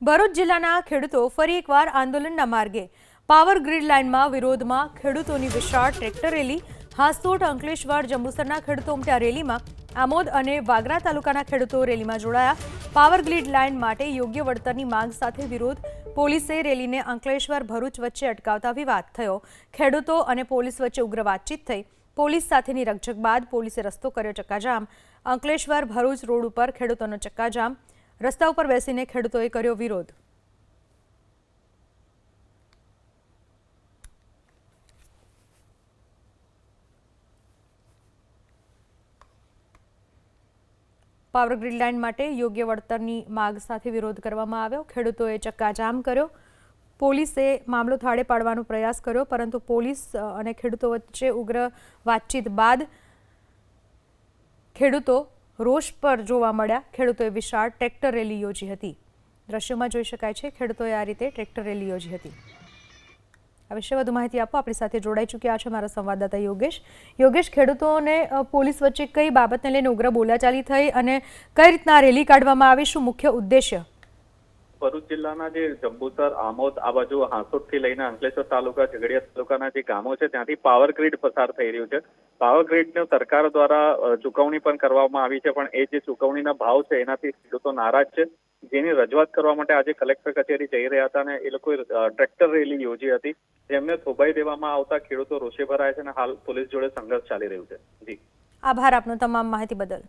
ભરૂચ જિલ્લાના ખેડૂતો ફરી એકવાર આંદોલનના માર્ગે પાવર ગ્રીડ લાઇનમાં વિરોધમાં ખેડૂતોની વિશાળ ટ્રેક્ટર રેલી હાંસોટ અંકલેશ્વર જંબુસરના ખેડૂતો ઉમટ્યા રેલીમાં આમોદ અને વાગરા તાલુકાના ખેડૂતો રેલીમાં જોડાયા પાવર ગ્રીડ લાઇન માટે યોગ્ય વળતરની માંગ સાથે વિરોધ પોલીસે રેલીને અંકલેશ્વર ભરૂચ વચ્ચે અટકાવતા વિવાદ થયો ખેડૂતો અને પોલીસ વચ્ચે ઉગ્ર વાતચીત થઈ પોલીસ સાથેની રકઝક બાદ પોલીસે રસ્તો કર્યો ચક્કાજામ અંકલેશ્વર ભરૂચ રોડ ઉપર ખેડૂતોનો ચક્કાજામ રસ્તા ઉપર બેસીને ખેડૂતોએ કર્યો વિરોધ પાવર ગ્રીડ લાઇન માટે યોગ્ય વળતરની માંગ સાથે વિરોધ કરવામાં આવ્યો ખેડૂતોએ ચક્કાજામ કર્યો પોલીસે મામલો થાળે પાડવાનો પ્રયાસ કર્યો પરંતુ પોલીસ અને ખેડૂતો વચ્ચે ઉગ્ર વાતચીત બાદ ખેડૂતો રોષ પર જોવા મળ્યા ખેડૂતોએ વિશાળ ટ્રેક્ટર રેલી યોજી હતી દ્રશ્યોમાં જોઈ શકાય છે ખેડૂતોએ આ રીતે ટ્રેક્ટર રેલી યોજી હતી આ વિશે વધુ માહિતી આપો આપણી સાથે જોડાઈ ચૂક્યા છે મારા સંવાદદાતા યોગેશ ખેડૂતોને પોલીસ વચ્ચે કઈ બાબતને લઈને ઉગ્ર બોલાચાલી થઈ અને કઈ રીતના રેલી કાઢવામાં આવી શું મુખ્ય ઉદ્દેશ્ય ભરૂચ જિલ્લાના જે જંબુસર આમોદ આ બાજુ હાંસોટ થી લઈને અંકલેશ્વર તાલુકા ઝઘડિયા તાલુકાના જે ગામો છે ત્યાંથી પાવર ગ્રીડ પસાર થઈ રહ્યું છે પાવર ગ્રીડને સરકાર દ્વારા ચૂકવણી પણ કરવામાં આવી છે પણ એ જે ચૂકવણીના ભાવ છે એનાથી ખેડૂતો નારાજ છે જેની રજૂઆત કરવા માટે આજે કલેક્ટર કચેરી જઈ રહ્યા હતા અને એ લોકોએ ટ્રેક્ટર રેલી યોજી હતી જેમને થોભાઈ દેવામાં આવતા ખેડૂતો રોષે ભરાયા છે અને હાલ પોલીસ જોડે સંઘર્ષ ચાલી રહ્યું છે જી આભાર આપનો તમામ માહિતી બદલ।